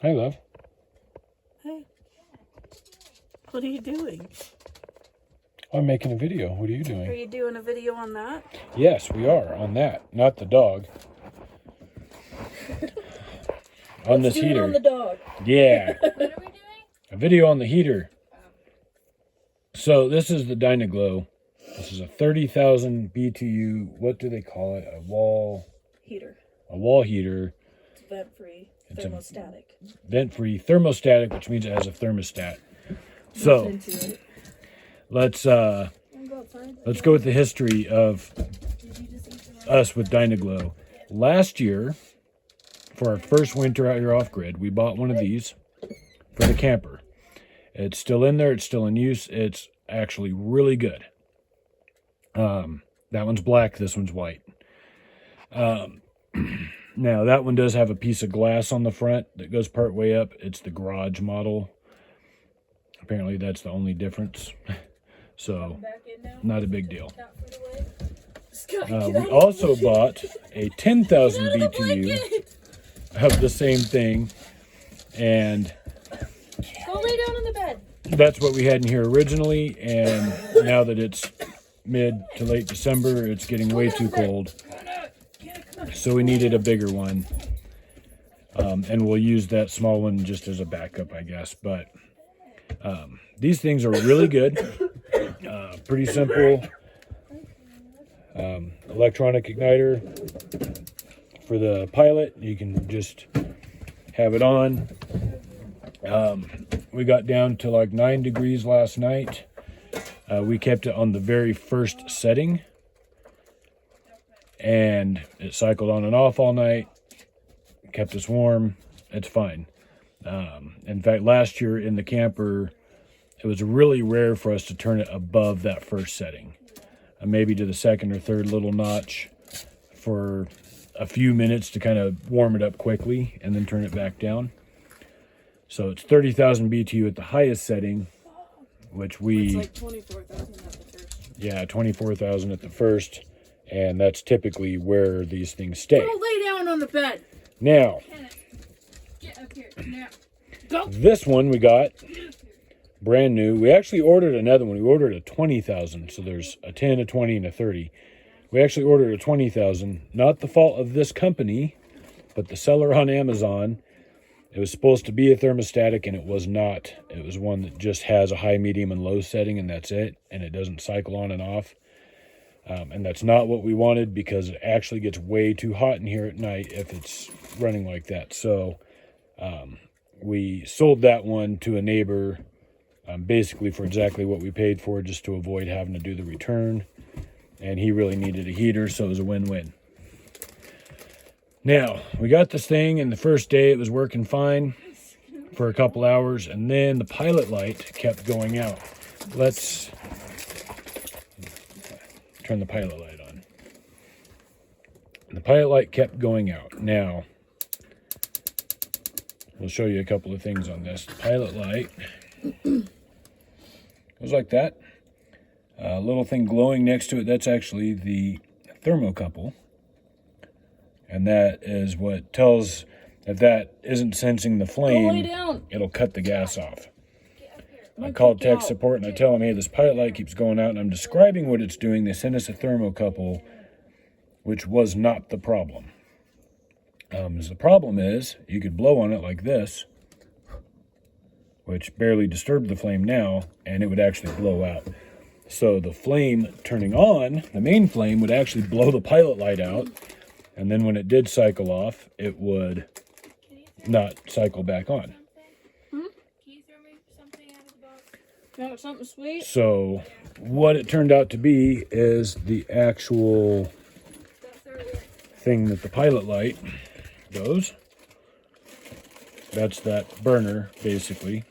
Hi, love. Hey. What are you doing? I'm making a video. What are you doing? Are you doing a video on that? Yes, we are on that. Not the dog. On this heater. On the dog. Yeah. What are we doing? A video on the heater. So this is the Dyna-Glo. This is a 30,000 BTU. What do they call it? A wall Heater. heater. It's vent-free. It's Thermostatic. Vent-free thermostatic, which means it has a thermostat. So let's go with the history of us with Dyna-Glo. Last year, for our first winter out here off grid, we bought one of these for the camper. It's still in there. It's still in use. It's actually really good. That one's black. This one's white. Now, that one does have a piece of glass on the front that goes part way up. It's the garage model. Apparently, that's the only difference. So, not a big deal. We also bought a 10,000 BTU of the same thing. And Go lay down on the bed. that's what we had in here originally. And now that it's mid to late December, it's getting way too cold. So we needed a bigger one. And we'll use that small one just as a backup, I guess. But these things are really good. Pretty simple. Electronic igniter for the pilot. You can just have it on. We got down to like 9 degrees last night. We kept it on the very first setting. And it cycled on and off all night. Kept us warm. It's fine. In fact, last year in the camper, it was really rare for us to turn it above that first setting. Maybe to the second or third little notch for a few minutes to kind of warm it up quickly and then turn it back down. So it's 30,000 BTU at the highest setting, which we... It's like 24,000 at the first. Yeah, 24,000 at the first. And that's typically where these things stay. Go lay down on the bed. Now, Get up here. Now. Go. this one we got brand new. We actually ordered another one. We ordered a 20,000. So there's a 10, a 20, and a 30. We actually ordered a 20,000. Not the fault of this company, but the seller on Amazon. It was supposed to be a thermostatic, and it was not. It was one that just has a high, medium, and low setting, and that's it. And it doesn't cycle on and off. And that's not what we wanted because it actually gets way too hot in here at night if it's running like that. So we sold that one to a neighbor basically for exactly what we paid for, just to avoid having to do the return. And he really needed a heater, so it was a win-win. Now, we got this thing, and the first day it was working fine for a couple hours, and then the pilot light kept going out. Let's turn the pilot light on. And the pilot light kept going out. Now, we'll show you a couple of things on this. The pilot light goes like that. A little thing glowing next to it, that's actually the thermocouple. And that is what tells if that isn't sensing the flame, it'll cut the gas off. I called tech support and I tell them, hey, this pilot light keeps going out, and I'm describing what it's doing. They sent us a thermocouple, which was not the problem. The problem is you could blow on it like this, which barely disturbed the flame now, and it would actually blow out. So the flame turning on, the main flame, would actually blow the pilot light out, and then when it did cycle off, it would not cycle back on. You want something sweet? So what it turned out to be is the actual thing that the pilot light goes. That's that burner, basically.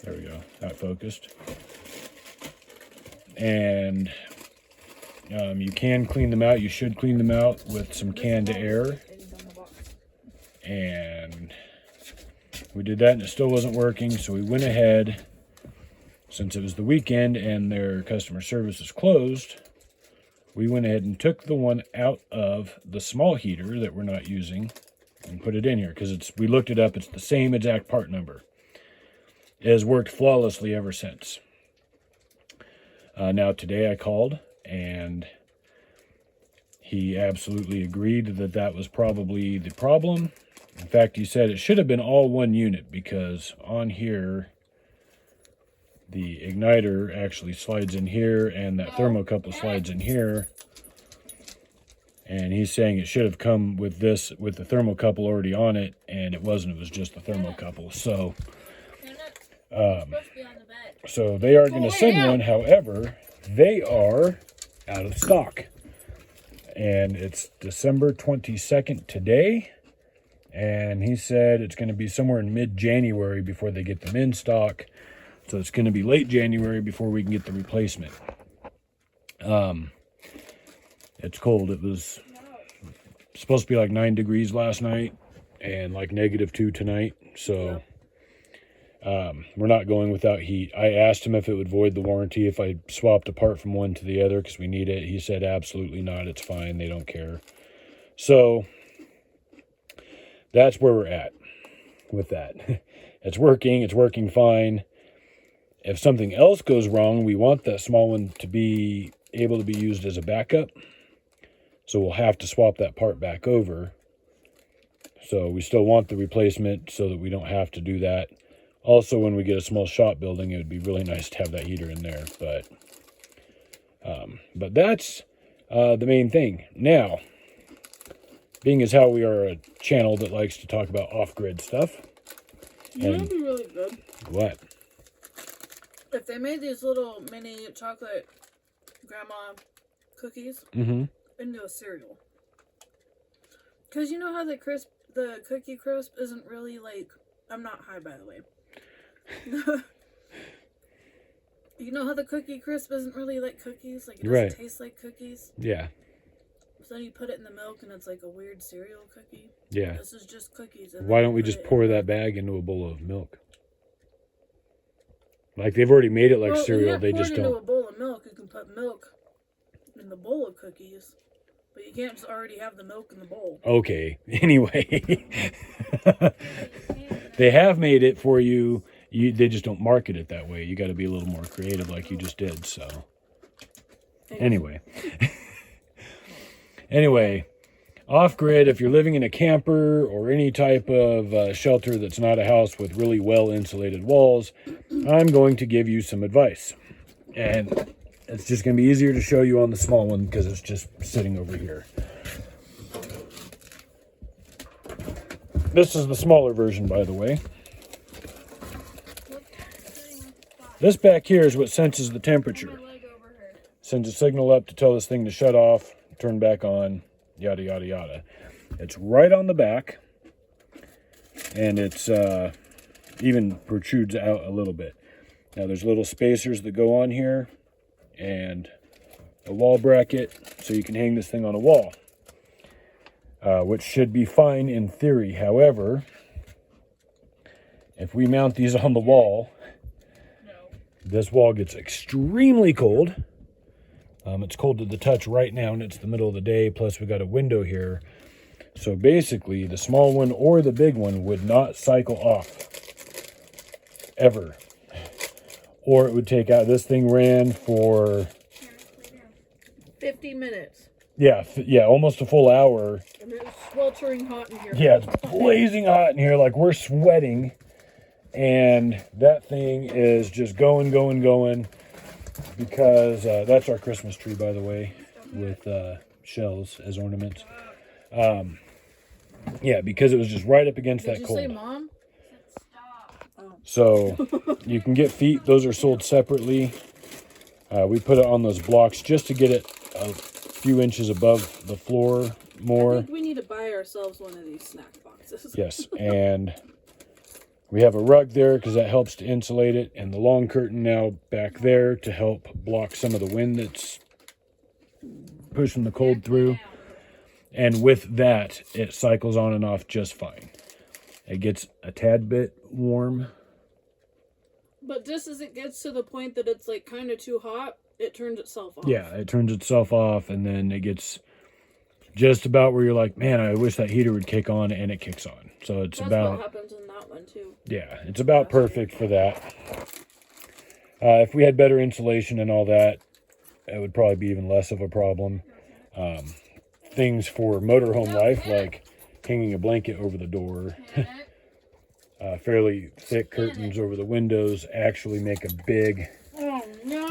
There we go, that focused. And you can clean them out. You should clean them out with some canned air. And we did that and it still wasn't working, so we went ahead, since it was the weekend and their customer service is closed, we went ahead and took the one out of the small heater that we're not using and put it in here because we looked it up. It's the same exact part number. It has worked flawlessly ever since. Now today I called and he absolutely agreed that that was probably the problem. In fact, he said it should have been all one unit because on here, the igniter actually slides in here and that thermocouple slides in here. And he's saying it should have come with this, with the thermocouple already on it, and it wasn't. It was just the thermocouple. So, so they are going to send one. However, they are out of stock. And it's December 22nd today. And he said it's going to be somewhere in mid-January before they get them in stock. So it's going to be late January before we can get the replacement. It's cold. It was supposed to be like 9 degrees last night and like -2 tonight. So we're not going without heat. I asked him if it would void the warranty if I swapped a part from one to the other because we need it. He said absolutely not. It's fine. They don't care. So that's where we're at with that. It's working. It's working fine. If something else goes wrong, we want that small one to be able to be used as a backup. So we'll have to swap that part back over. So we still want the replacement so that we don't have to do that. Also, when we get a small shop building, it would be really nice to have that heater in there. But that's the main thing. Now, being as how we are a channel that likes to talk about off-grid stuff. You know what'd be really good? What? If they made these little mini chocolate grandma cookies Mm-hmm. into a cereal. Because you know how the cookie crisp isn't really like... I'm not high, by the way. You know how the cookie crisp isn't really like cookies? Like, it doesn't taste like cookies? Yeah. So then you put it in the milk and it's like a weird cereal cookie? Yeah. This is just cookies. And Why don't we just pour that bag into a bowl of milk? Like, they've already made it like cereal. They just don't. Into a bowl of milk, you can put milk in the bowl of cookies. But you can't just already have the milk in the bowl. Okay. Anyway. They have made it for you. They just don't market it that way. You got to be a little more creative like you just did. So, anyway. Anyway, off-grid, if you're living in a camper or any type of shelter that's not a house with really well-insulated walls, I'm going to give you some advice. And it's just going to be easier to show you on the small one because it's just sitting over here. This is the smaller version, by the way. This back here is what senses the temperature. Sends a signal up to tell this thing to shut off, turn back on, yada, yada, yada. It's right on the back. And it's even protrudes out a little bit. Now there's little spacers that go on here. And a wall bracket so you can hang this thing on a wall. Which should be fine in theory. However, if we mount these on the wall, this wall gets extremely cold. It's cold to the touch right now, and it's the middle of the day. Plus, we got a window here. So basically, the small one or the big one would not cycle off ever. Or it would take out. This thing ran for 50 minutes. Yeah, almost a full hour. And it's sweltering hot in here. Yeah, it's blazing hot in here, like we're sweating. And that thing is just going. Because that's our Christmas tree, by the way, with shells as ornaments. Yeah, because it was just right up against that cold. Did you say Mom? So you can get feet. Those are sold separately. We put it on those blocks just to get it a few inches above the floor more. I think we need to buy ourselves one of these snack boxes. Yes, and we have a rug there because that helps to insulate it, and the long curtain now back there to help block some of the wind that's pushing the cold through. And with that, it cycles on and off just fine. It gets a tad bit warm. But just as it gets to the point that it's like kind of too hot, it turns itself off. Yeah, it turns itself off, and then it gets just about where you're like, man, I wish that heater would kick on, and it kicks on. So it's That's about, what happens in that one too. yeah, it's about perfect for that. If we had better insulation and all that, it would probably be even less of a problem. Things for motorhome life, like hanging a blanket over the door, fairly thick curtains over the windows, actually make a big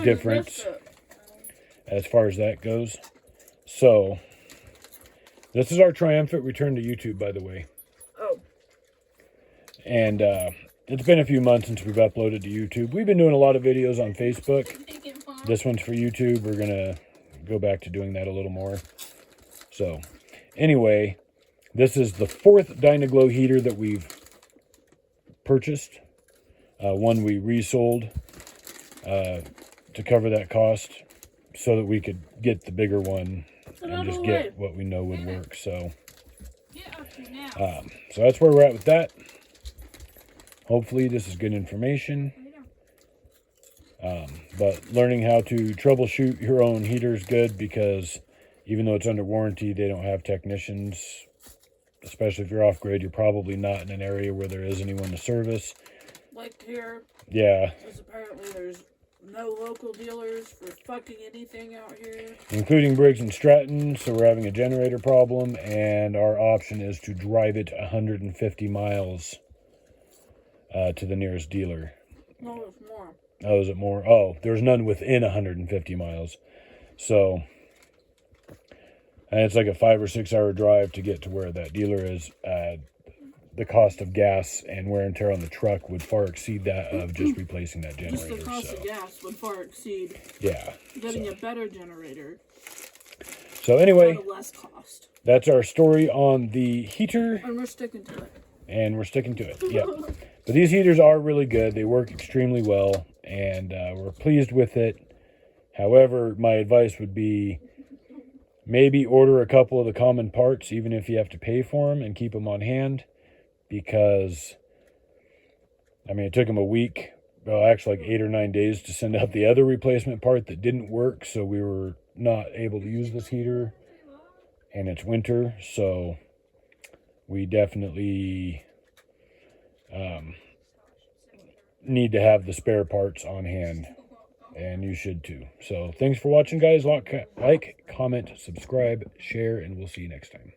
difference as far as that goes. So, this is our triumphant return to YouTube, by the way. Oh. And it's been a few months since we've uploaded to YouTube. We've been doing a lot of videos on Facebook. This one's for YouTube. We're going to go back to doing that a little more. So, anyway, this is the 4th Dyna-Glo heater that we've purchased. One we resold to cover that cost so that we could get the bigger one and just get what we know would work. So, so that's where we're at with that. Hopefully this is good information. But learning how to troubleshoot your own heater is good, because even though it's under warranty, they don't have technicians. Especially if you're off-grid, you're probably not in an area where there is anyone to service. Like here. Yeah. Because apparently there's no local dealers for fucking anything out here. Including Briggs & Stratton, so we're having a generator problem, and our option is to drive it 150 miles to the nearest dealer. No, it's more. Oh, is it more? Oh, there's none within 150 miles. So, and it's like a 5 or 6 hour drive to get to where that dealer is. The cost of gas and wear and tear on the truck would far exceed that of just replacing that generator. Just the cost of gas would far exceed getting a better generator. So anyway, at a less cost. That's our story on the heater. And we're sticking to it. And we're sticking to it, yeah. But these heaters are really good. They work extremely well, and we're pleased with it. However, my advice would be maybe order a couple of the common parts, even if you have to pay for them, and keep them on hand. Because, I mean, it took them a week, well, actually like 8 or 9 days to send out the other replacement part that didn't work. So we were not able to use this heater, and it's winter. So we definitely need to have the spare parts on hand, and you should too. So thanks for watching, guys. Like, comment, subscribe, share, and we'll see you next time.